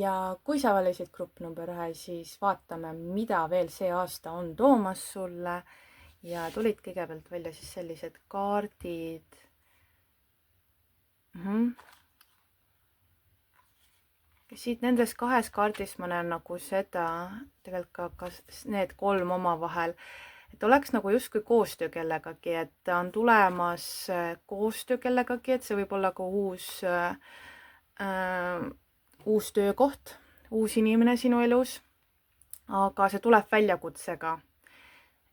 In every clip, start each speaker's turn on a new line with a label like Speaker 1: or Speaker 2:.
Speaker 1: ja kui sa valisid grupp number 1, siis vaatame, mida veel see aasta on toomas sulle. Ja tulid kõigepealt välja siis sellised kaardid. Siit nendes 2 kaardis ma näen nagu seda, tegelikult ka need 3 omavahel, et oleks nagu justkui koostöö kellegagi, et on tulemas koostöö kellegagi, et see võib olla ka uus töökoht, uus inimene sinu elus, aga see tuleb väljakutsega.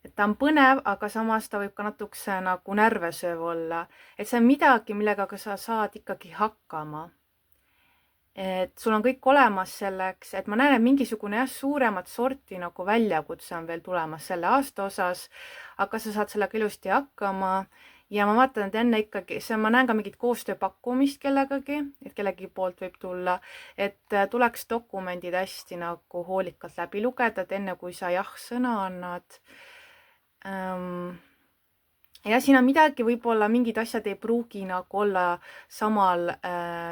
Speaker 1: Et ta on põnev, aga samas ta võib ka natukese nagu närvesööv olla, et see on midagi, millega sa saad ikkagi hakkama. Et sul on kõik olemas selleks, et ma näen, et mingisugune suuremat sorti nagu väljakutse on veel tulemas selle aasta osas, aga sa saad sellega ilusti hakkama. Ja ma vaatan, et enne ikkagi, ma näen ka mingit koostööpakkumist kellegagi, et kellegi poolt võib tulla, et tuleks dokumendid hästi nagu hoolikalt läbi lugeda, et enne kui sa jah-sõna annad. Ja siin on midagi, võib-olla mingid asjad ei pruugi nagu olla samal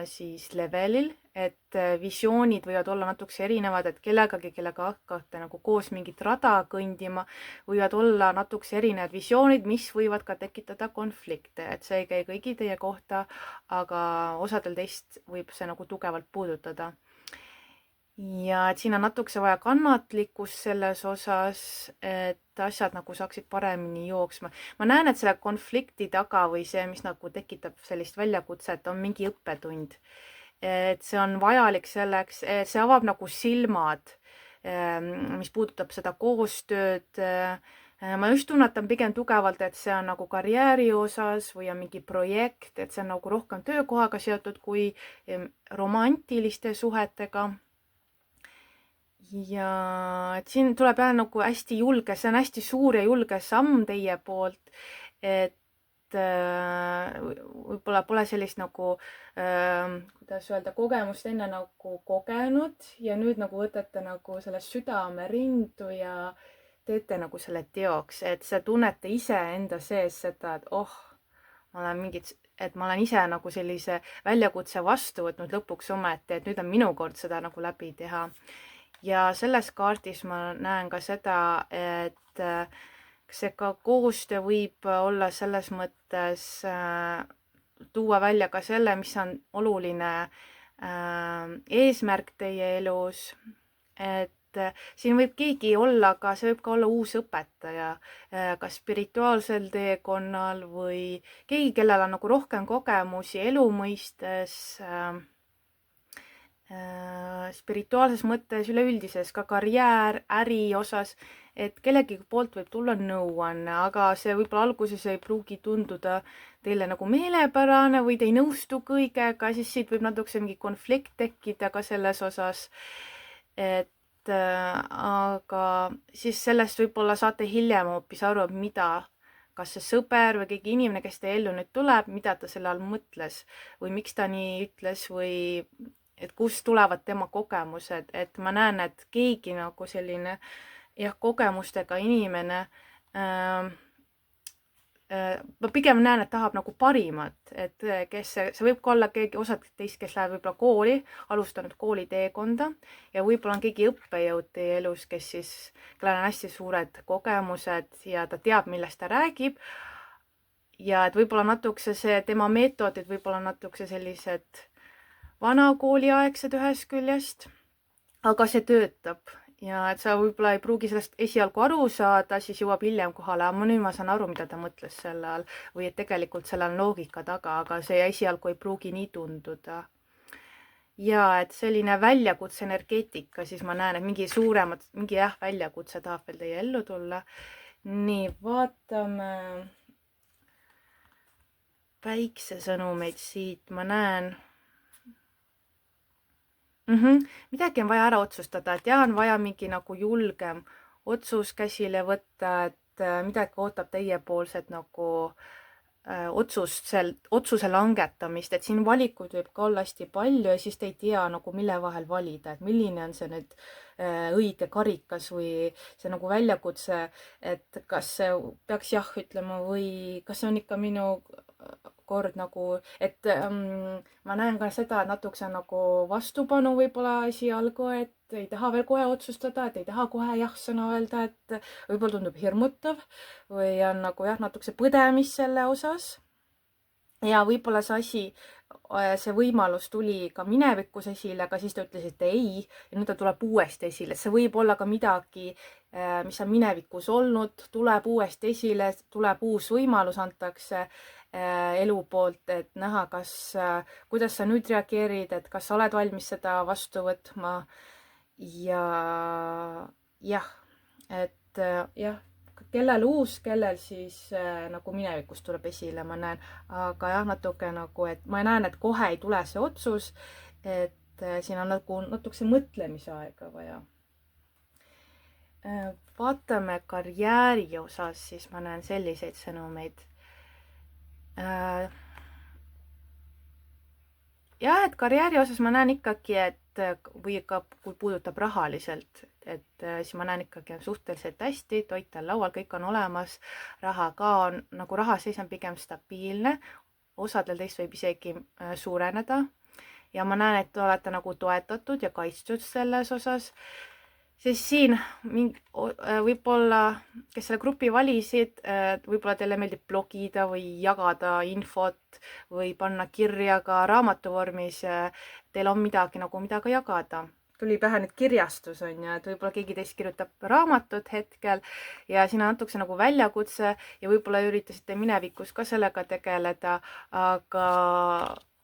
Speaker 1: siis levelil, et visioonid võivad olla natukese erinevad, et kellegagi, kellega hakkate nagu koos mingit rada kõndima, võivad olla natukese erinevad visioonid, mis võivad ka tekitada konflikte, et see ei käi kõigi teie kohta, aga osadel teist võib see nagu tugevalt puudutada. Ja et siin on natukese vaja kannatlikkust selles osas, et asjad nagu saaksid paremini jooksma. Ma näen, et selle konflikti taga või see, mis nagu tekitab sellist väljakutset, on mingi õppetund. Et see on vajalik selleks, see avab nagu silmad, mis puudutab seda koostööd. Ma just tunnetan pigem tugevalt, et see on nagu karjääri osas või on mingi projekt, et see on nagu rohkem töökohaga seotud kui romantiliste suhetega. Ja et siin tuleb jälle nagu hästi julge, see on hästi suur ja julge samm teie poolt, et võib-olla pole sellist nagu, kuidas öelda, kogemust enne nagu kogenud ja nüüd nagu võtate nagu selle südamerindu ja teete nagu selle teoks, et see tunnete ise enda sees seda, et ma olen ise nagu sellise väljakutse vastu võtnud lõpuks ometi, et nüüd on minu kord seda nagu läbi teha. Ja selles kaardis ma näen ka seda, et see ka koostöö võib olla selles mõttes tuua välja ka selle, mis on oluline eesmärk teie elus, et siin võib keegi olla, aga see võib ka olla uus õpetaja, kas spirituaalsel teekonnal või keegi, kellel on nagu rohkem kogemusi elu mõistes, spirituaalses mõttes, üleüldises ka karjäär, äri osas, et kellegi poolt võib tulla nõuanne, aga see võib-olla alguses ei pruugi tunduda teile nagu meelepärane või te ei nõustu kõigega, siis siit võib natukese mingi konflikt tekkida ka selles osas, et aga siis sellest võib-olla saate hiljem hoopis aru, mida kas see sõber või keegi inimene, kes teie ellu nüüd tuleb, mida ta selle all mõtles või miks ta nii ütles või et kust tulevad tema kogemused, et ma näen, et keegi nagu selline kogemustega inimene, ma pigem näen, et tahab nagu parimat, et kes see võib ka olla keegi, osad teist, kes läheb võib-olla kooli, alustanud kooliteekonda ja võib-olla on keegi õppejõud teie elus, kes siis, kellel on hästi suured kogemused ja ta teab, millest ta räägib ja et võib-olla natukese see tema meetodid võib-olla natukese sellised vanakooliaegsed ühest küljest, aga see töötab ja et sa võib-olla ei pruugi sellest esialgu aru saada, siis jõuab hiljem kohale, aga nüüd ma saan aru, mida ta mõtles selle all või et tegelikult selle on loogika taga, aga see esialgu ei pruugi nii tunduda. Ja et selline väljakutse energeetika, siis ma näen, et mingi väljakutse tahab veel teie ellu tulla. Nii, vaatame päiksesõnumeid siit, ma näen. Midagi on vaja ära otsustada, et on vaja mingi nagu julgem otsus käsile võtta, et midagi ootab teiepoolset nagu otsuse langetamist, et siin valikuid võib ka olla hästi palju ja siis te ei tea nagu mille vahel valida, et milline on see nüüd õige karikas või see nagu väljakutse, et kas peaks jah ütlema või kas see on ikka minu kord nagu, et ma näen ka seda, et natukese nagu vastupanu võib-olla esialgu, et ei taha veel kohe otsustada, et ei taha kohe jah-sõna öelda, et võib-olla tundub hirmutav või on nagu jah, natukese põdemis selle osas. Ja võib-olla see võimalus tuli ka minevikus esile, aga siis te ütlesite ei ja nüüd ta tuleb uuesti esile. See võib olla ka midagi, mis on minevikus olnud, tuleb uuesti esile, tuleb uus võimalus, antakse elu poolt, et näha, kuidas sa nüüd reageerid, et kas sa oled valmis seda vastu võtma. Ja jah, et jah, kellel uus, kellel siis nagu minevikus tuleb esile, ma näen, aga jah, natuke nagu, et ma näen, et kohe ei tule see otsus, et siin on nagu natukese mõtlemise aega vaja. Vaatame karjääri osas, siis ma näen selliseid sõnumeid. Jah, et karjääri osas ma näen ikkagi, et või ka kui puudutab rahaliselt, et siis ma näen ikkagi suhteliselt hästi, toit on laual, kõik on olemas, raha ka on, nagu rahaseis on pigem stabiilne, osadel teist võib isegi suureneda ja ma näen, et te olete nagu toetatud ja kaitstud selles osas. Siis siin võib-olla, kes selle grupi valisid, võib-olla teile meeldib blogida või jagada infot või panna kirja ka raamatu vormis. Teil on midagi nagu midagi jagada. Tuli pähe nüüd kirjastus on ja, et võib-olla keegi teist kirjutab raamatut hetkel ja siin on natukese nagu väljakutse ja võib-olla üritasite minevikus ka sellega tegeleda, aga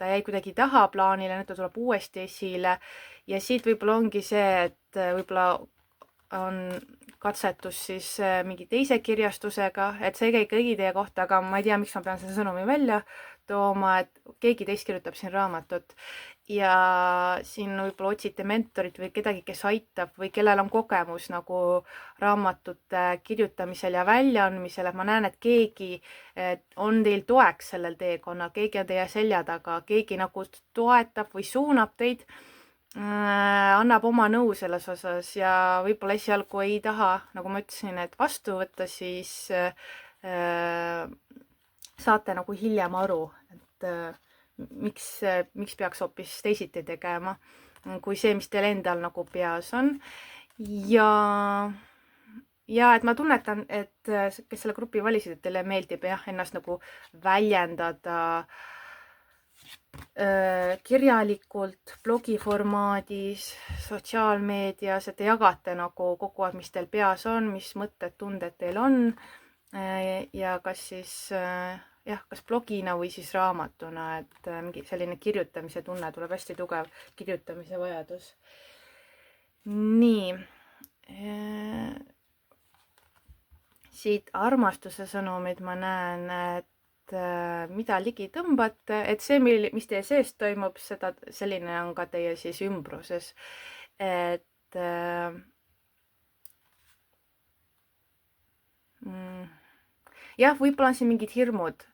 Speaker 1: ta jäi kuidagi taha plaanile, nüüd ta tuleb uuesti esile ja siit võib-olla ongi see, et võib-olla on katsetus siis mingi teise kirjastusega, et see ei käi kõigi teie kohta, aga ma ei tea, miks ma pean selle sõnumi välja tooma, et keegi teist kirjutab siin raamatut ja siin võib-olla otsite mentorit või kedagi, kes aitab või kellel on kogemus nagu raamatute kirjutamisel ja väljaandmisel, et ma näen, et keegi on teil toeks sellel teekonnal, keegi on teie selja taga, keegi nagu toetab või suunab teid, annab oma nõu selles osas ja võib-olla esialgu ei taha, nagu ma ütlesin, et vastu võtta, siis saate nagu hiljem aru, et miks peaks hoopis teisiti tegema, kui see, mis teil endal nagu peas on. Ja et ma tunnetan, et kes selle grupi valisid, et teile meeldib jah, ennast nagu väljendada kirjalikult, blogiformaadis, sotsiaalmeedias, et te jagate nagu kogu aeg, mis teil peas on, mis mõtted, tunded teil on ja kas siis jah, kas blogina või siis raamatuna, et mingi selline kirjutamise tunne tuleb, hästi tugev kirjutamise vajadus. Nii. Siit armastuse sõnumid ma näen, et mida ligi tõmbate, et see, mis teie sees toimub, selline on ka teie siis ümbruses. Et jah, võib-olla on siin mingid hirmud,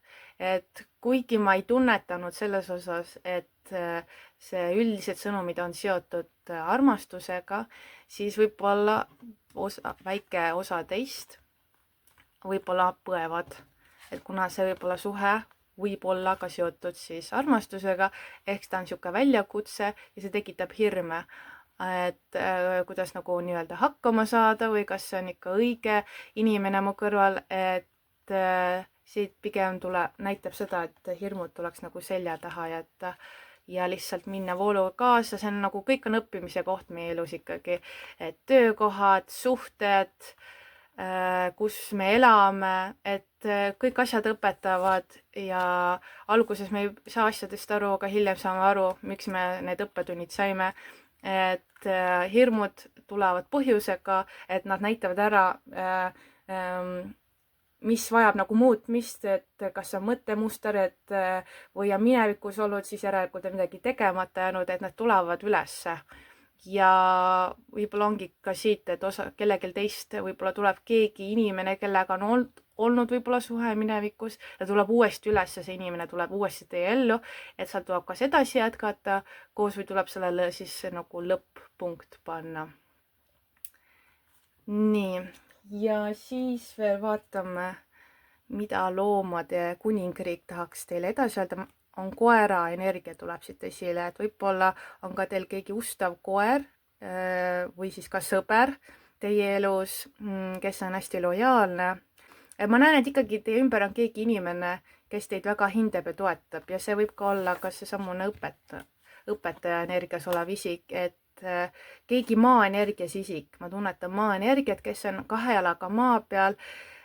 Speaker 1: et kuigi ma ei tunnetanud selles osas, et see üldised sõnumid on seotud armastusega, siis võib-olla väike osa teist võib-olla põevad. Et kuna see võib-olla suhe võib olla ka seotud siis armastusega, ehk ta on niisugune väljakutse ja see tekitab hirme, et kuidas nagu nii-öelda hakkama saada või kas see on ikka õige inimene mu kõrval, et siit pigem näitab seda, et hirmud tuleks nagu selja taha jätta ja lihtsalt minna vooluga kaasa, see on nagu kõik on õppimise koht meie elus ikkagi, et töökohad, suhted, kus me elame, et kõik asjad õpetavad ja alguses me ei saa asjadest aru, aga hiljem saame aru, miks me need õppetunnid saime, et hirmud tulevad põhjusega, et nad näitavad ära, mis vajab nagu muutmist, et kas on mõttemuster, et või on minevikus olnud, siis järelikult on midagi tegemata jäänud, et need tulevad ülesse. Ja võib-olla ongi ka siit, et kellegil teist võib-olla tuleb keegi inimene, kellega on olnud võib-olla suhe minevikus ja tuleb uuesti üles ja see inimene tuleb uuesti teie ellu, et seal tuleb kas edasi jätkata koos või tuleb sellele siis nagu lõpp-punkt panna. Nii, ja siis veel vaatame, mida loomade kuningriik tahaks teile edasi öelda, on koera energia tuleb siit esile, et võib-olla on ka teil keegi ustav koer või siis ka sõber teie elus, kes on hästi lojaalne. Ma näen, et ikkagi teie ümber on keegi inimene, kes teid väga hindab ja toetab ja see võib ka olla ka seesamune õpetaja energias olev isik, et keegi maaenergias isik, ma tunnetan maaenergiat, kes on 2 jalaga maa peal,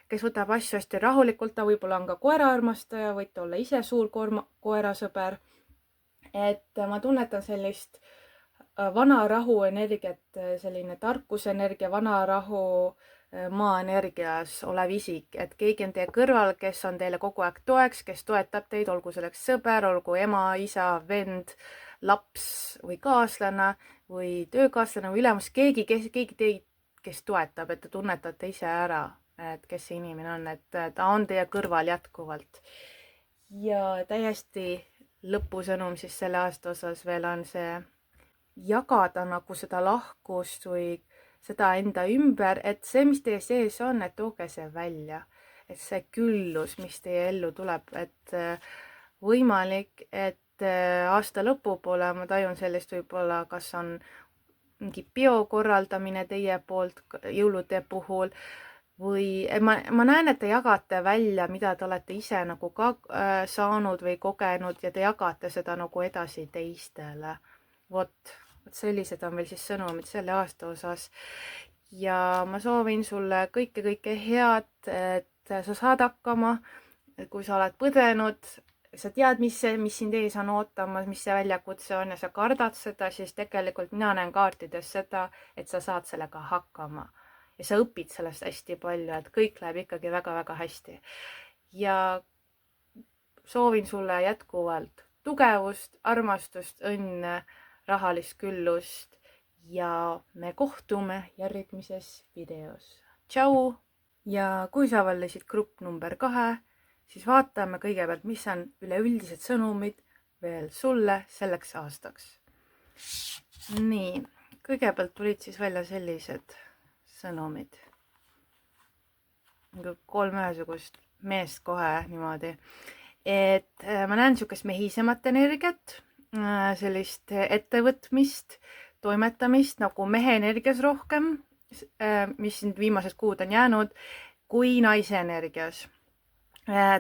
Speaker 1: kes võtab asju hästi rahulikult, ta võib-olla on ka koeraarmastaja, võite olla ise suur koerasõber. Et ma tunnetan sellist vana rahu energiat, selline tarkusenergia, vana rahu maaenergias olev isik, et keegi on teie kõrval, kes on teile kogu aeg toeks, kes toetab teid, olgu selleks sõber, olgu ema, isa, vend, laps või kaaslane või töökaaslane või ülemus, keegi teid, kes toetab, et te tunnetate ise ära, et kes see inimene on, et ta on teie kõrval jätkuvalt. Ja täiesti lõpusõnum siis selle aasta osas veel on see jagada nagu seda lahkust või seda enda ümber, et see, mis teie sees on, et tooge see välja, et see küllus, mis teie ellu tuleb, et võimalik, et aasta lõpupoole ma tajun sellist võib-olla, kas on mingi peo korraldamine teie poolt jõulude puhul või ma näen, et te jagate välja, mida te olete ise nagu ka saanud või kogenud ja te jagate seda nagu edasi teistele. Vot sellised on veel siis sõnumid selle aasta osas ja ma soovin sulle kõike head, et sa saad hakkama, kui sa oled põdenud, sa tead, mis sind ees on ootamas, mis see väljakutse on ja sa kardad seda, siis tegelikult mina näen kaartides seda, et sa saad sellega hakkama ja sa õpid sellest hästi palju, et kõik läheb ikkagi väga-väga hästi ja soovin sulle jätkuvalt tugevust, armastust, õnne, rahalist küllust ja me kohtume järgmises videos. Tšau! Ja kui sa valisid grupp number 2, siis vaatame kõigepealt, mis on üleüldised sõnumid veel sulle selleks aastaks. Nii, kõigepealt tulid siis välja sellised sõnumid. 3 ühesugust meest kohe niimoodi. Et ma näen niisugust mehisemat energiat, sellist ettevõtmist, toimetamist nagu mehe energias rohkem, mis siin viimased kuud on jäänud, kui naise energias.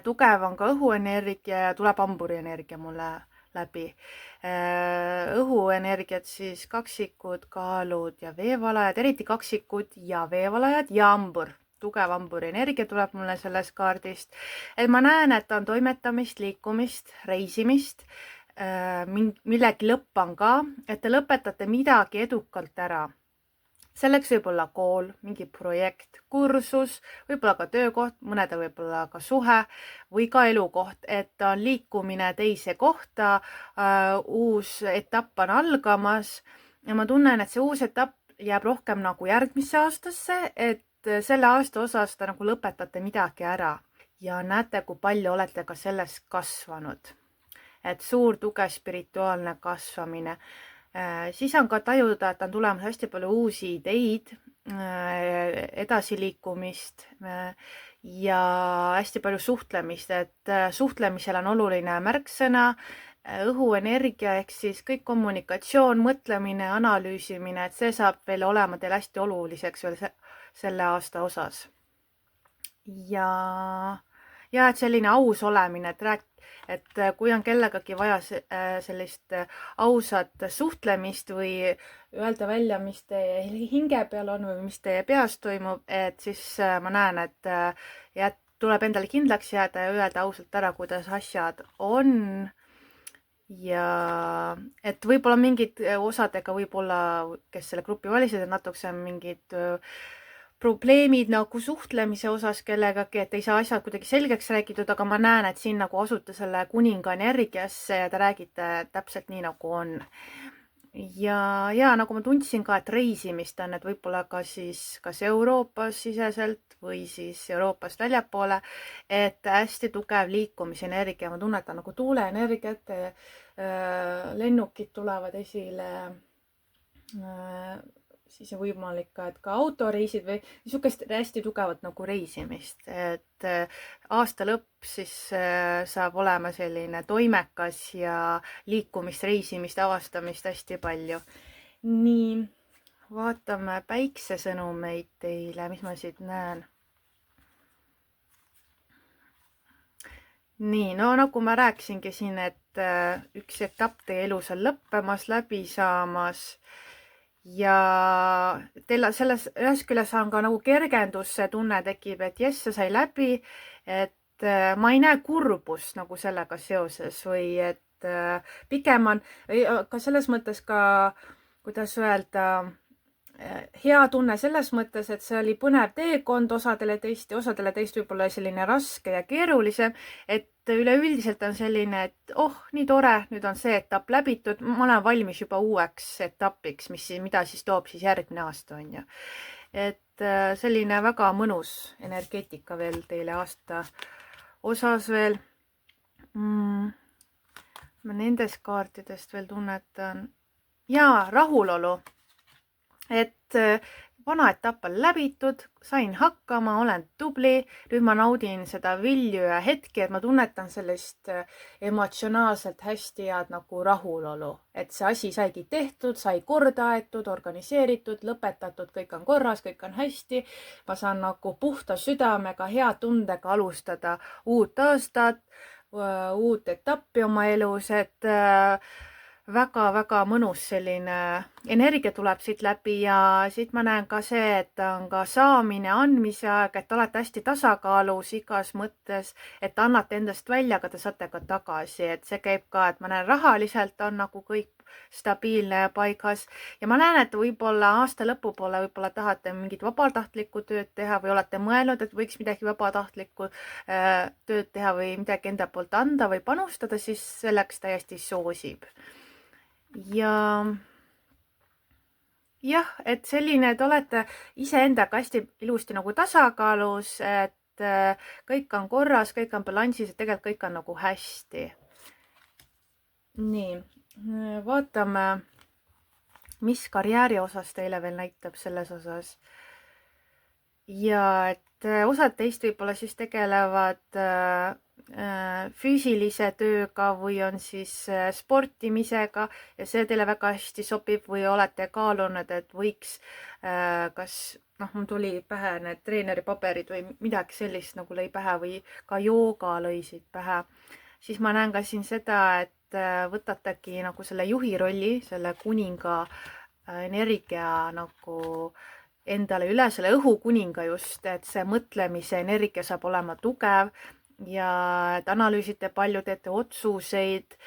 Speaker 1: Tugev on ka õhuenergia ja tuleb hamburienergia mulle läbi. Õhuenergiat siis kaksikud, kaalud ja veevalajad, eriti kaksikud ja veevalajad ja hambur. Tugev hamburienergia tuleb mulle sellest kaardist. Et ma näen, et on toimetamist, liikumist, reisimist, millegi lõpp on ka, et te lõpetate midagi edukalt ära. Selleks võib olla kool, mingi projekt, kursus, võib-olla ka töökoht, mõnedel võib-olla ka suhe või ka elukoht, et on liikumine teise kohta, uus etapp on algamas ja ma tunnen, et see uus etapp jääb rohkem nagu järgmisse aastasse, et selle aasta osas te nagu lõpetate midagi ära ja näete, kui palju olete ka sellest kasvanud. Et suur tugev spirituaalne kasvamine. Siis on ka tajuda, et on tulemas hästi palju uusi ideid, edasiliikumist ja hästi palju suhtlemist, et suhtlemisel on oluline märksõna, õhuenergia ehk siis kõik kommunikatsioon, mõtlemine, analüüsimine, et see saab veel olema teil hästi oluliseks veel selle aasta osas. Ja et selline aus olemine, et kui on kellegagi vaja sellist ausat suhtlemist või öelda välja, mis teie hinge peal on või mis teie peas toimub, et siis ma näen, et tuleb endale kindlaks jääda ja öelda ausalt ära, kuidas asjad on. Ja et võib-olla mingid osadega võib-olla, kes selle grupi valisid, et natukese mingid probleemid nagu suhtlemise osas kellegagi, et ei saa asjad kuidagi selgeks räägitud, aga ma näen, et siin nagu asute selle kuninga energiasse ja te räägite täpselt nii, nagu on. Ja nagu ma tundsin ka, et reisimist on, et võib-olla ka siis kas Euroopas siseselt või siis Euroopast väljapoole, et hästi tugev liikumisenergia, ma tunnetan nagu tuuleenergiat, lennukid tulevad esile, siis on võimalik ka, et ka autoreisid või niisugust hästi tugevat nagu reisimist, et aasta lõpp siis saab olema selline toimekas ja liikumist, reisimist, avastamist hästi palju. Nii, vaatame päiksesõnumeid teile, mis ma siit näen. Nii, no nagu ma rääkisingi siin, et üks etapp teie elus on lõppemas, läbi saamas ja teil selles ühes küljes on ka nagu kergendus, see tunne tekib, et jess, see sai läbi, et ma ei näe kurbust nagu sellega seoses või et pigem on ka selles mõttes ka, kuidas öelda, hea tunne selles mõttes, et see oli põnev teekond osadele teist võib-olla selline raske ja keerulisem, et üleüldiselt on selline, et nii tore, nüüd on see etapp läbitud, ma olen valmis juba uueks etapiks, mida siis toob siis järgmine aasta, on ju. Et selline väga mõnus energeetika veel teile aasta osas veel. Ma nendest kaartidest veel tunnetan. Ja rahulolu. Et vana etapp on läbitud, sain hakkama, olen tubli, nüüd ma naudin seda vilju ja hetki, et ma tunnetan sellist emotsionaalselt hästi head nagu rahulolu, et see asi saigi tehtud, sai korda aetud, organiseeritud, lõpetatud, kõik on korras, kõik on hästi. Ma saan nagu puhta südamega, hea tundega alustada uut aastat, uut etappi oma elus, et väga-väga mõnus selline energia tuleb siit läbi ja siit ma näen ka see, et on ka saamine, andmise aeg, et olete hästi tasakaalus igas mõttes, et annate endast välja, aga te saate ka tagasi, et see käib ka, et ma näen rahaliselt on nagu kõik stabiilne ja paigas ja ma näen, et võib-olla aasta lõpupoole võib-olla tahate mingit vabatahtlikku tööd teha või olete mõelnud, et võiks midagi vabatahtlikku tööd teha või midagi enda poolt anda või panustada, siis selleks täiesti soosib. Ja jah, et selline, et olete iseendaga hästi ilusti nagu tasakaalus, et kõik on korras, kõik on balansis, et tegelikult kõik on nagu hästi. Nii, vaatame, mis karjääri osas teile veel näitab selles osas. Ja et osad teist võib-olla siis tegelevad füüsilise tööga või on siis sportimisega ja see teile väga hästi sobib või olete kaalunud, et võiks kas, mul tuli pähe need treeneripaberid või midagi sellist nagu lõi pähe või ka jooga lõisid pähe, siis ma näen ka siin seda, et võtategi nagu selle juhi rolli, selle kuninga energia nagu endale üle, selle õhukuninga just, et see mõtlemise energia saab olema tugev ja et analüüsite palju, teete otsuseid,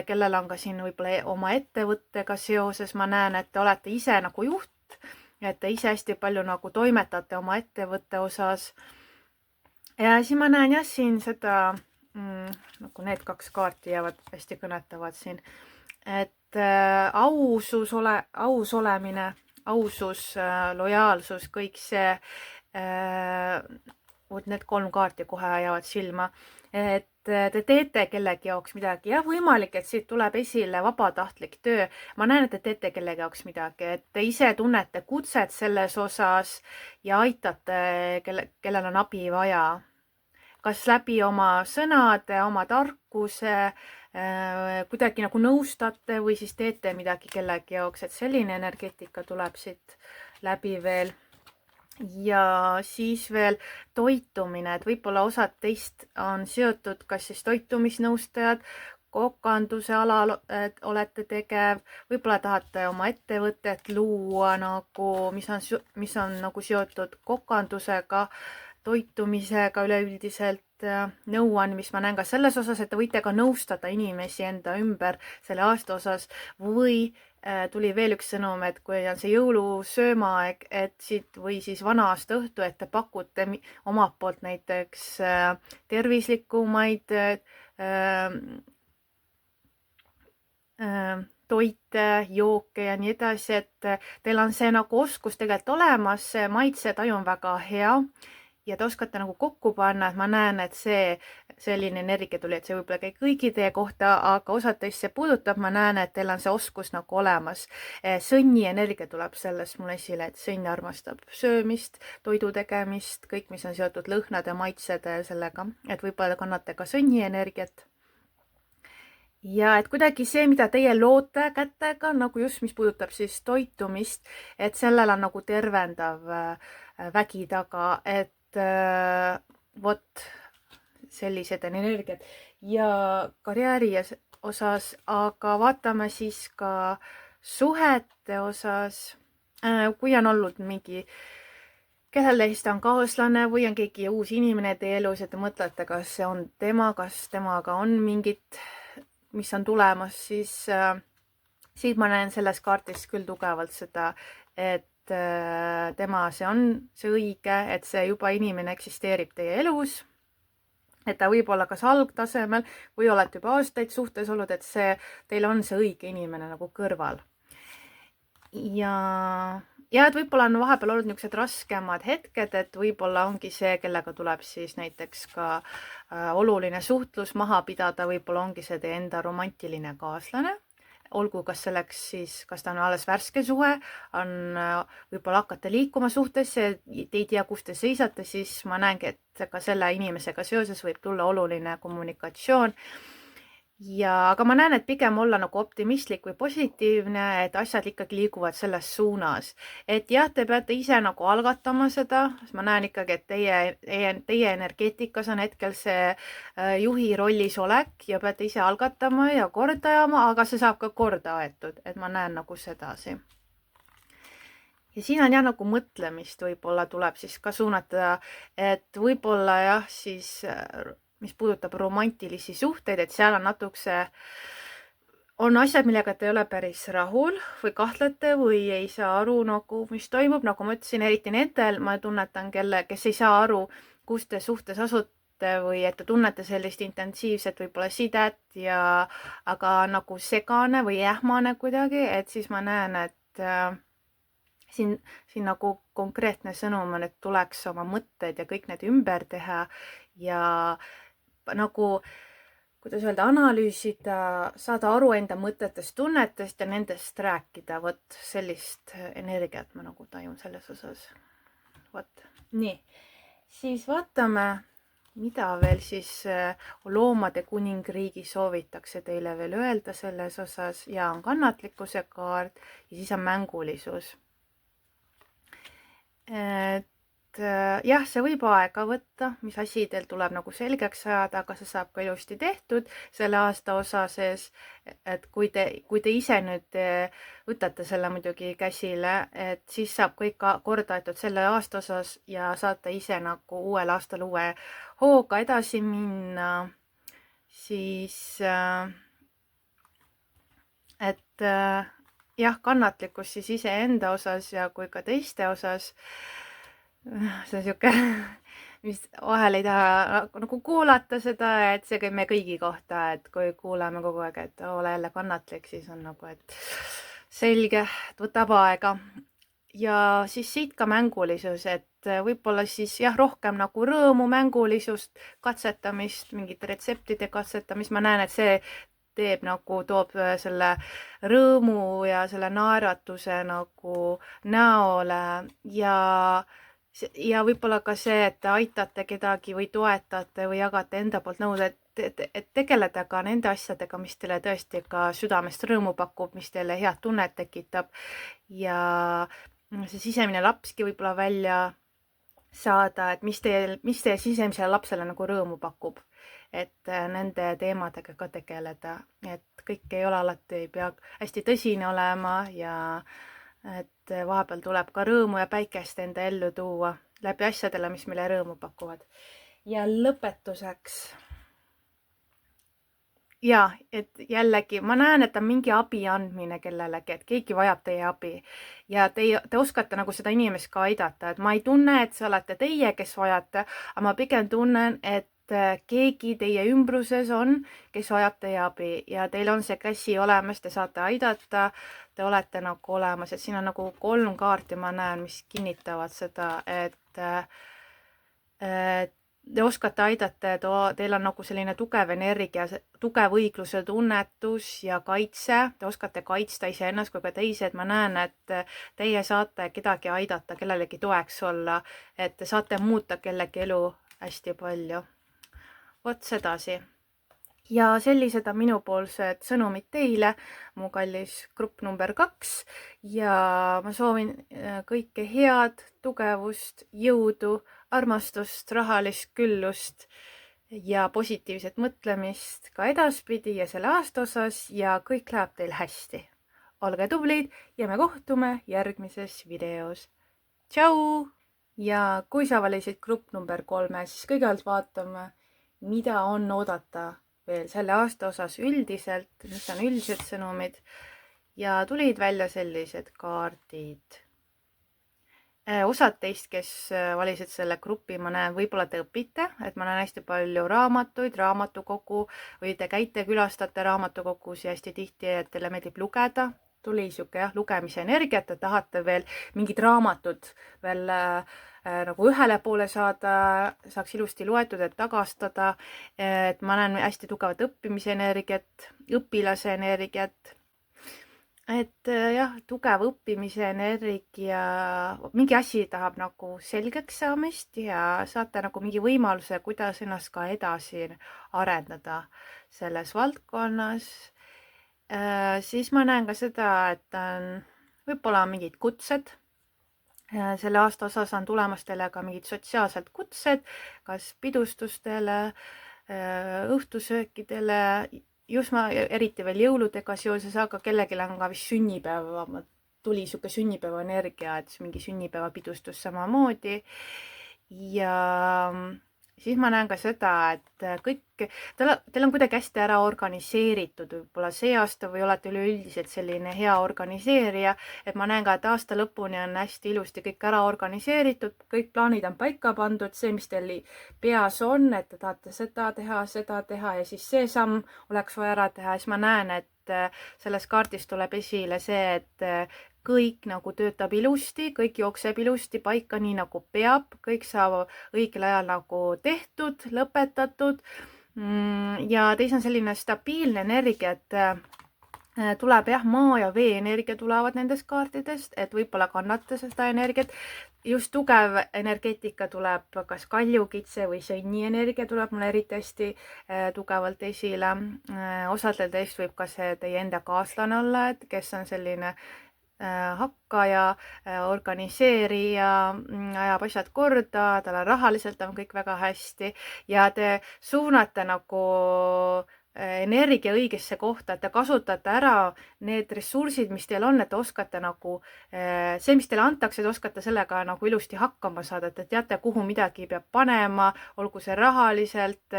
Speaker 1: kellel on ka siin võib-olla oma ettevõttega seoses, ma näen, et te olete ise nagu juht, et te ise hästi palju nagu toimetate oma ettevõtte osas. Ja siis ma näen jah siin seda, nagu need kaks kaarti jäävad hästi kõnetavad siin, et aus olemine, ausus, lojaalsus, kõik see, need 3 kaarti kohe jäävad silma, et te teete kellegi jaoks midagi. Jah, võimalik, et siit tuleb esile vabatahtlik töö. Ma näen, et te teete kellegi jaoks midagi, et te ise tunnete kutset selles osas ja aitate, kellel on abi vaja. Kas läbi oma sõnade, oma tarkuse, kuidagi nagu nõustate või siis teete midagi kellegi jaoks, et selline energeetika tuleb siit läbi veel. Ja siis veel toitumine, et võib-olla osad teist on seotud kas siis toitumisnõustajad, kokanduse alal olete tegev, võib-olla tahate oma ettevõtet luua nagu, mis on nagu seotud kokandusega, toitumisega üleüldiselt, nõuandmist ma näen ka selles osas, et te võite ka nõustada inimesi enda ümber selle aasta osas või tuli veel üks sõnum, et kui on see jõulusöömaaeg, et siit või siis vana aasta õhtu, et te pakute omalt poolt näiteks tervislikumaid toite, jooke ja nii edasi, et teil on see nagu oskus tegelikult olemas, see maitsetaju on väga hea ja te oskate nagu kokku panna, et ma näen, et selline energia tuli, et see võib-olla käib kõigi teie kohta, aga osad teist see puudutab, ma näen, et teil on see oskus nagu olemas. Sõnni energia tuleb sellest mul esile, et sõnn armastab söömist, toidu tegemist, kõik, mis on seotud lõhnade, maitsede ja sellega, et võib-olla kannate ka sõnni energiat. Ja et kuidagi see, mida teie loote kätega, nagu just, mis puudutab siis toitumist, et sellel on nagu tervendav vägi taga, et vot sellised energiat ja karjääri osas, aga vaatame siis ka suhete osas, kui on olnud mingi, kellel teist on kaaslane või on keegi uus inimene teie elus, et te mõtlete, kas see on tema, kas temaga on mingit, mis on tulemas, siis ma näen selles kaardis küll tugevalt seda, et tema, see on see õige, et see juba inimene eksisteerib teie elus, et ta võib olla kas algtasemel või olete juba aastaid suhtes olnud, et teil on see õige inimene nagu kõrval. Ja et võib-olla on vahepeal olnud niisugused raskemad hetked, et võib-olla ongi see, kellega tuleb siis näiteks ka oluline suhtlus maha pidada, võib-olla ongi see teie enda romantiline kaaslane. Olgu, kas selleks siis, kas ta on alles värske suhe, on võib-olla hakkate liikuma suhtesse, te ei tea, kus te seisate, siis ma näengi, et ka selle inimesega seoses võib tulla oluline kommunikatsioon. Aga ma näen, et pigem olla nagu optimistlik või positiivne, et asjad ikkagi liiguvad selles suunas. Et jah, te peate ise nagu algatama seda, ma näen ikkagi, et teie energeetikas on hetkel see juhi rollis olek ja peate ise algatama ja korda ajama, aga see saab ka korda aetud, et ma näen nagu sedasi. Ja siin on jah nagu mõtlemist võib-olla tuleb siis ka suunata, et võib-olla jah, siis mis puudutab romantilisi suhteid, et seal on natukese, on asjad, millega te ei ole päris rahul või kahtlete või ei saa aru nagu, mis toimub, nagu ma ütlesin, eriti nendel, ma tunnetan, kes ei saa aru, kus te suhtes asute või et te tunnete sellist intensiivset võib-olla sidet aga nagu segane või ähmane kuidagi, et siis ma näen, et siin nagu konkreetne sõnum on, et tuleks oma mõtted ja kõik need ümber teha ja nagu, kuidas öelda, analüüsida, saada aru enda mõtetest, tunnetest ja nendest rääkida, vot sellist energiat ma nagu tajun selles osas. Vot, nii. Siis vaatame, mida veel siis loomade kuningriigi soovitakse teile veel öelda selles osas ja on kannatlikkuse kaart ja siis on mängulisus. Jah, see võib aega võtta, mis asi teil tuleb nagu selgeks saada, aga see saab ka ilusti tehtud selle aasta osa sees, et kui te ise nüüd võtate selle muidugi käsile, et siis saab kõik korda aetud selle aasta osas ja saate ise nagu uuel aastal uue hooga edasi minna, siis et jah, kannatlikkus siis iseenda osas ja kui ka teiste osas, see on siuke, mis vahel ei taha nagu kuulata seda, et see käib me kõigi kohta, et kui kuuleme kogu aeg, et ole jälle kannatlik, siis on nagu, et selge, võtab aega. Ja siis siit ka mängulisus, et võib-olla siis jah, rohkem nagu rõõmu, mängulisust, katsetamist, mingite retseptide katsetamist, ma näen, et see teeb nagu, toob selle rõõmu ja selle naeratuse nagu näole ja võib-olla ka see, et te aitate kedagi või toetate või jagate enda poolt nõud, et tegeleda ka nende asjadega, mis teile tõesti ka südamest rõõmu pakub, mis teile head tunnet tekitab ja see sisemine lapski võib-olla välja saada, et mis teie sisemisele lapsele nagu rõõmu pakub, et nende teemadega ka tegeleda, et kõik ei ole alati, ei pea hästi tõsine olema ja et vahepeal tuleb ka rõõmu ja päikest enda ellu tuua läbi asjadele, mis meile rõõmu pakuvad. Ja lõpetuseks. Ja, et jällegi, ma näen, et on mingi abi andmine kellelegi, et keegi vajab teie abi ja te oskate nagu seda inimest ka aidata, et ma ei tunne, et see olete teie, kes vajate, aga ma pigem tunnen, et keegi teie ümbruses on, kes vajab teie abi ja teil on see käsi olemas, te saate aidata, te olete nagu olemas, et siin on nagu 3 kaarti, ma näen, mis kinnitavad seda, Te oskate aidata, teil on nagu selline tugev energia, tugev õigluse tunnetus ja kaitse, te oskate kaitsta iseennast kui ka teisi, et ma näen, et teie saate kedagi aidata, kellelegi toeks olla, et te saate muuta kellegi elu hästi palju. Vot sedasi. Ja sellised on minupoolsed sõnumid teile, mu kallis grupp number 2 ja ma soovin kõike head, tugevust, jõudu, armastust, rahalist küllust ja positiivset mõtlemist ka edaspidi ja selle aasta osas ja kõik läheb teil hästi. Olge tublid ja me kohtume järgmises videos. Tšau! Ja kui sa valisid grupp number 3, siis kõigepealt vaatame, mida on oodata veel selle aasta osas üldiselt, mis on üldised sõnumid ja tulid välja sellised kaardid. Osad teist, kes valisid selle grupi, ma näen, võib-olla te õpite, et ma näen hästi palju raamatuid, raamatukogu või te käite, külastate raamatukogus ja hästi tihti, et teile meeldib lugeda. Tuli siuke lugemise energiat, et tahate veel mingid raamatud veel nagu ühele poole saada, saaks ilusti loetud, et tagastada. Et ma näen hästi tugevat õppimise energiat, õpilase energiat. Et jah, tugev õppimise energia, mingi asi tahab nagu selgeks saamist ja saate nagu mingi võimaluse, kuidas ennast ka edasi arendada selles valdkonnas. Siis ma näen ka seda, et on võib-olla mingid kutsed. Selle aasta osas on tulemas teile ka mingid sotsiaalsed kutsed, kas pidustustele, õhtusöökidele, just ma eriti veel jõuludega seoses, aga kellelgi on ka vist sünnipäeva, tuli siuke sünnipäeva energia, et mingi sünnipäeva pidustus samamoodi. Ja siis ma näen ka seda, et kõik, teil on kuidagi hästi ära organiseeritud, võib-olla see aasta või olete üleüldiselt selline hea organiseerija, et ma näen ka, et aasta lõpuni on hästi ilusti kõik ära organiseeritud, kõik plaanid on paika pandud, see, mis teil peas on, et te tahate seda teha ja siis see samm oleks vaja ära teha, siis ma näen, et selles kaardis tuleb esile see, et kõik nagu töötab ilusti, kõik jookseb ilusti paika nii nagu peab, kõik saab õigel ajal nagu tehtud, lõpetatud ja teis on selline stabiilne energia, et tuleb jah, maa ja vee energia tulevad nendest kaartidest, et võib-olla kannate seda energiat. Just tugev energeetika tuleb, kas kaljukitse või sõnni energia tuleb mulle eriti hästi tugevalt esile. Osadel teist võib ka see teie enda kaaslane olla, et kes on selline hakkaja, organiseerija, ajab asjad korda, tal on rahaliselt on kõik väga hästi ja te suunate nagu energia õigesse kohta, et te kasutate ära need ressursid, mis teil on, et te oskate nagu, see, mis teile antakse, te oskate sellega nagu ilusti hakkama saada, et te teate, kuhu midagi peab panema, olgu see rahaliselt,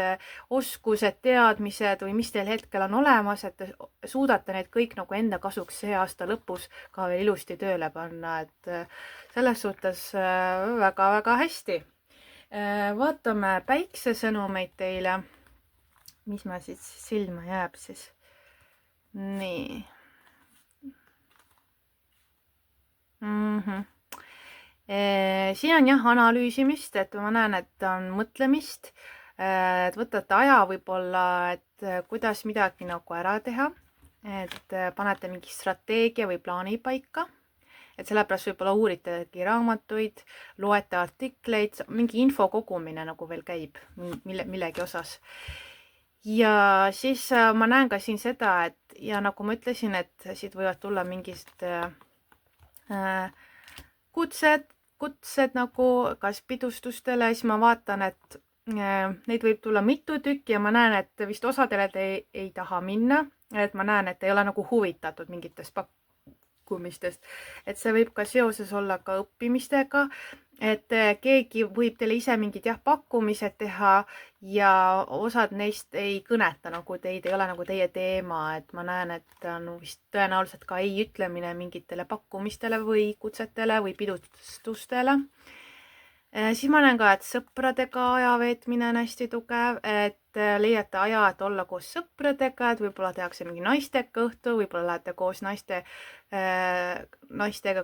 Speaker 1: oskused, teadmised või mis teil hetkel on olemas, et te suudate need kõik nagu enda kasuks see aasta lõpus ka veel ilusti tööle panna, et selles suhtes väga-väga hästi. Vaatame päiksesõnumeid teile. Mis ma siis silma jääb siis? Nii. Siin on jah analüüsimist, et ma näen, et on mõtlemist, et võtate aja võib-olla, et kuidas midagi nagu ära teha, et panete mingi strateegia või plaani paika, et sellepärast võib-olla uuritegi raamatuid, loete artikleid, mingi info kogumine nagu veel käib millegi osas. Ja siis ma näen ka siin seda, et ja nagu ma ütlesin, et siit võivad tulla mingist kutsed nagu kas pidustustele, siis ma vaatan, et neid võib tulla mitu tükki ja ma näen, et vist osadele te ei taha minna, et ma näen, et ei ole nagu huvitatud mingitest pakkumistest, et see võib ka seoses olla ka õppimistega, et keegi võib teile ise mingid pakkumised teha ja osad neist ei kõneta nagu teid, ei ole nagu teie teema, et ma näen, et on vist tõenäoliselt ka ei ütlemine mingitele pakkumistele või kutsetele või pidustustele. Siis ma näen ka, et sõpradega aja veetmine on hästi tugev, et leiate aja, et olla koos sõpradega, et võib-olla tehakse mingi naistega õhtu, võib-olla lähete koos naistega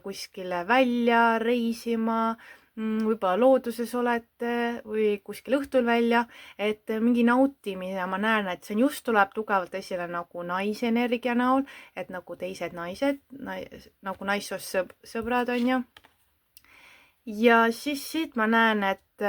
Speaker 1: kuskile välja reisima, võib-olla looduses olete või kuskil õhtul välja, et mingi nautimine, ma näen, et see just tuleb tugevalt esile nagu naisenergia näol, et nagu teised naised, nagu naissoost sõbrad on ju. Ja siis siit ma näen, et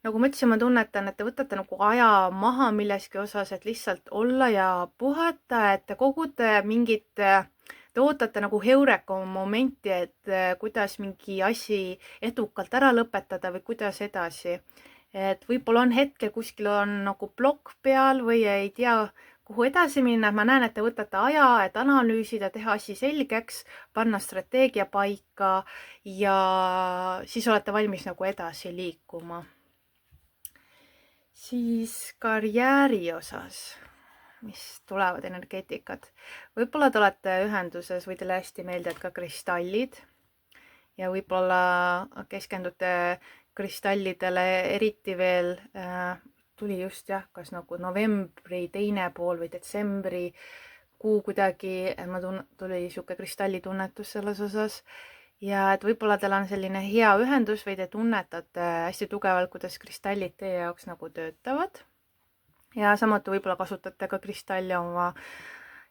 Speaker 1: nagu ma ütlesin, ma tunnetan, et te võtate nagu aja maha milleski osas, et lihtsalt olla ja puhata, et te kogute mingit, te ootate nagu heureka momenti, et kuidas mingi asi edukalt ära lõpetada või kuidas edasi. Et võib-olla on hetkel kuskil on nagu plokk peal või ei tea, kuhu edasi minna. Ma näen, et te võtate aja, et analüüsida, teha asi selgeks, panna strateegia paika ja siis olete valmis nagu edasi liikuma. Siis karjääri osas, mis tulevad energeetikad. Võib-olla te olete ühenduses või teile hästi meeldivad ka kristallid ja võib-olla keskendute kristallidele eriti veel, tuli just jah, kas nagu novembri teine pool või detsembri kuu kuidagi, tuli siuke kristallitunnetus selles osas. Ja et võib-olla teil on selline hea ühendus või te tunnetate hästi tugevalt, kuidas kristallid teie jaoks nagu töötavad. Ja samuti võib-olla kasutate ka kristalle oma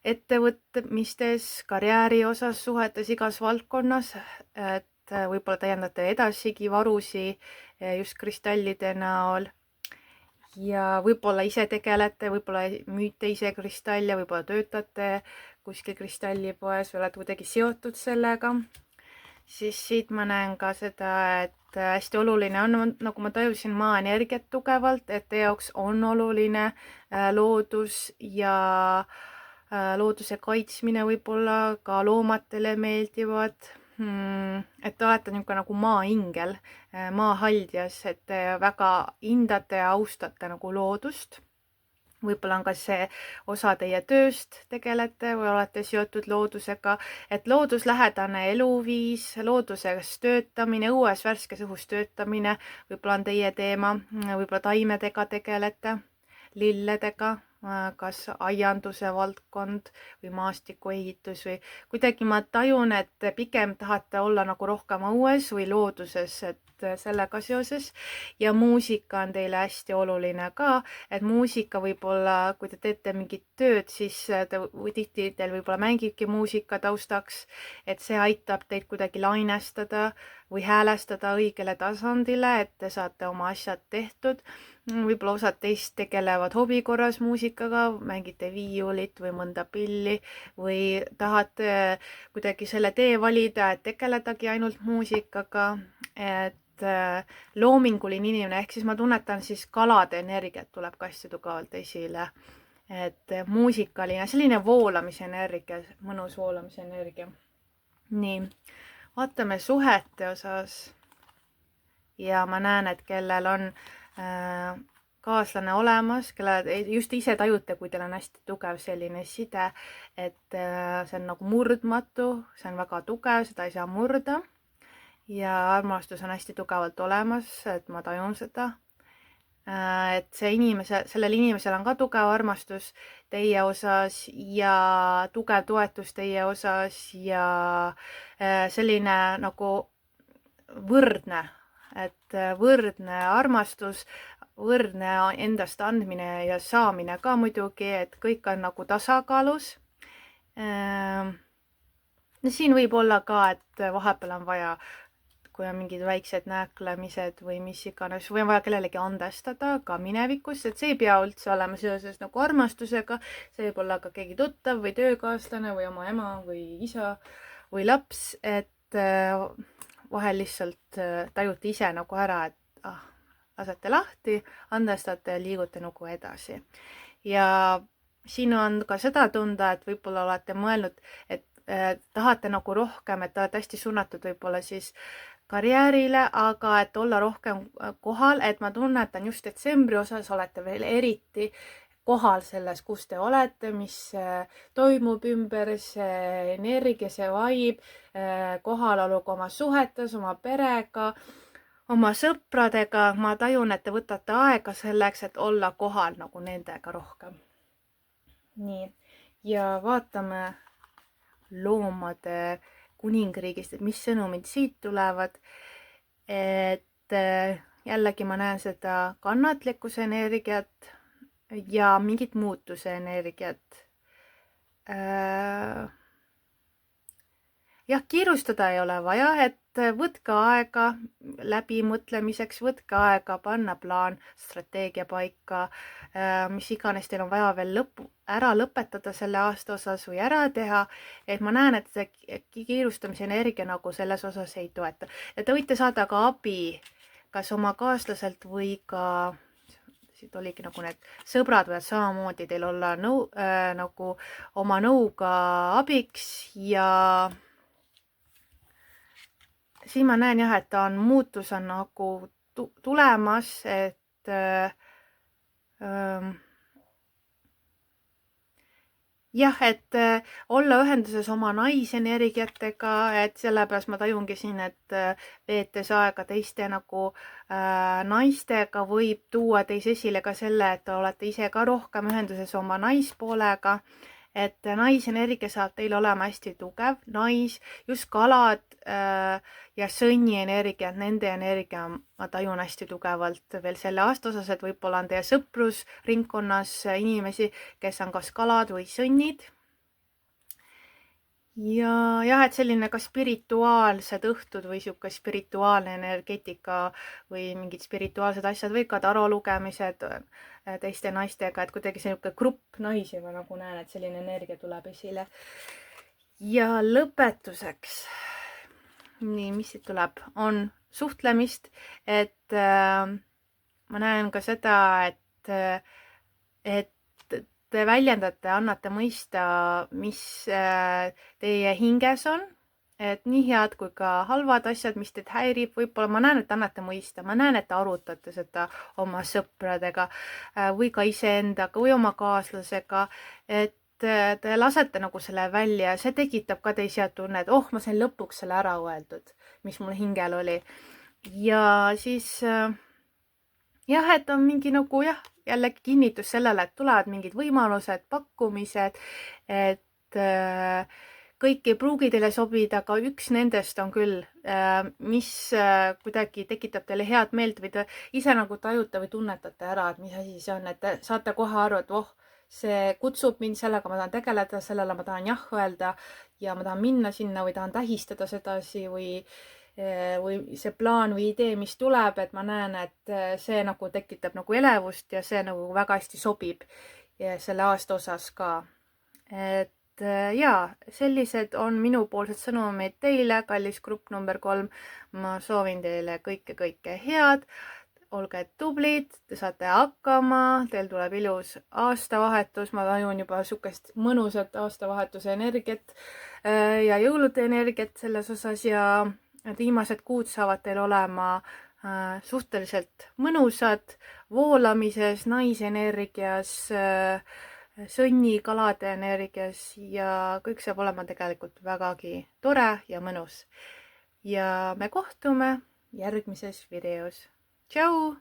Speaker 1: ettevõtmistes, karjääri osas, suhetes, igas valdkonnas, et võib-olla täiendate edasigi varusi just kristallide näol. Ja võib-olla ise tegelete, võib-olla müüte ise kristalle, võib-olla töötate kuskil kristallipoes või olete kuidagi seotud sellega. Siis siit ma näen ka seda, et hästi oluline on, nagu ma tajusin maa energiat tugevalt, et teie jaoks on oluline loodus ja looduse kaitsmine võib-olla, ka loomatele meeldivad. Et te olete niisugune nagu maaingel, maahaldjas, et te väga hindate ja austate nagu loodust. Võib-olla on ka see osa teie tööst tegelete või olete seotud loodusega, et looduslähedane eluviis, looduses töötamine, õues värskes õhus töötamine, võib-olla on teie teema, võib-olla taimedega tegelete, lilledega, kas aianduse valdkond või maastikuehitus või kuidagi ma tajun, et pigem tahate olla nagu rohkem õues või looduses, et sellega seoses. Ja muusika on teile hästi oluline ka, et muusika võib-olla, kui te teete mingit tööd, siis tihti teil võib-olla mängibki muusika taustaks, et see aitab teid kuidagi lainestada või häälestada õigele tasandile, et te saate oma asjad tehtud. Võib-olla osad teist tegelevad hobi korras muusikaga, mängite viiulit või mõnda pilli või tahate kuidagi selle tee valida, et tegeledagi ainult muusikaga, et loominguline inimene, ehk siis ma tunnetan siis kalade energiat tuleb ka hästi tugevalt esile, et muusikaline, selline voolamise energia, mõnus voolamise energia. Nii, vaatame suhete osas ja ma näen, et kellel on kaaslane olemas, kelle just ise tajute, kui teil on hästi tugev selline side, et see on nagu murdmatu, see on väga tugev, seda ei saa murda ja armastus on hästi tugevalt olemas, et ma tajun seda, et sellel inimesel on ka tugev armastus teie osas ja tugev toetus teie osas ja selline nagu võrdne, et võrdne armastus, võrdne endast andmine ja saamine ka muidugi, et kõik on nagu tasakaalus. Siin võib olla ka, et vahepeal on vaja, kui on mingid väiksed nääklemised või mis iganes, või on vaja kellelegi andestada ka minevikus, et see ei pea üldse olema seoses nagu armastusega, see võib olla ka keegi tuttav või töökaaslane või oma ema või isa või laps, et vahel lihtsalt tajute ise nagu ära, et lasete lahti, andestate ja liigute nagu edasi. Ja siin on ka seda tunda, et võib-olla olete mõelnud, et tahate nagu rohkem, et olete hästi suunatud võib-olla siis karjäärile, aga et olla rohkem kohal, et ma tunnetan just detsembri osas olete veel eriti kohal selles, kus te olete, mis toimub ümber, see energia, see vibe, kohaloluga oma suhetes, oma perega, oma sõpradega. Ma tajun, et te võtate aega selleks, et olla kohal nagu nendega rohkem. Nii, ja vaatame loomade kuningriigist, et mis sõnumid siit tulevad. et jällegi ma näen seda kannatlikkuse energiat ja mingit muutuse energiat. Jah, kiirustada ei ole vaja, et võtke aega läbimõtlemiseks, võtke aega panna plaan, strateegia paika, mis iganes teil on vaja veel ära lõpetada selle aasta osas või ära teha, et ma näen, et see kiirustamise energia nagu selles osas ei toeta. Ja te võite saada ka abi kas oma kaaslaselt või ka, siit oligi nagu need sõbrad võivad samamoodi teil olla nagu oma nõuga abiks ja siin ma näen jah, et muutus on nagu tulemas, et jah, et olla ühenduses oma naisenergiatega, et sellepärast ma tajungi siin, et veetes aega teiste nagu naistega võib tuua teis esile ka selle, et olete ise ka rohkem ühenduses oma naispoolega, et naisenergia saab teil olema hästi tugev, just kalad ja sõnni energia, nende energia ma tajun hästi tugevalt veel selle aasta osas, et võib-olla on teie sõprusringkonnas inimesi, kes on kas kalad või sõnnid. Ja jah, et selline ka spirituaalsed õhtud või siuke spirituaalne energeetika või mingid spirituaalsed asjad või ka taro lugemised teiste naistega, et kuidagi selline grupp naisi ma nagu näen, et selline energia tuleb esile. Ja lõpetuseks, nii, mis siit tuleb, on suhtlemist, et ma näen ka seda, et te väljendate, annate mõista, mis teie hinges on, et nii head kui ka halvad asjad, mis teid häirib, võib-olla ma näen, et annate mõista, ma näen, et te arutate seda oma sõpradega või ka iseendaga või oma kaaslasega, et te lasete nagu selle välja ja see tekitab ka teis head tunne, et ma sain lõpuks selle ära öeldud, mis mul hingel oli. Ja siis jah, et on mingi nagu jällegi kinnitus sellele, et tulevad mingid võimalused, pakkumised, et kõik ei pruugi teile sobida, aga üks nendest on küll, mis kuidagi tekitab teile head meelt või te ise nagu tajute või tunnetate ära, et mis asi see on, et te saate kohe aru, et see kutsub mind, sellega ma tahan tegeleda, sellele ma tahan jah öelda ja ma tahan minna sinna või tahan tähistada sedasi või see plaan või idee, mis tuleb, et ma näen, et see nagu tekitab nagu elevust ja see nagu väga hästi sobib selle aasta osas ka. Et jaa, sellised on minupoolsed sõnumid teile, kallis grupp number 3. Ma soovin teile kõike head, olge tublid, te saate hakkama, teil tuleb ilus aastavahetus, ma tajun juba sukest mõnusat aastavahetuse energiat ja jõulude energiat selles osas ja need viimased kuud saavad teil olema suhteliselt mõnusad voolamises, naisenergias, sõnni, kalade energias ja kõik saab olema tegelikult vägagi tore ja mõnus. Ja me kohtume järgmises videos. Tšau!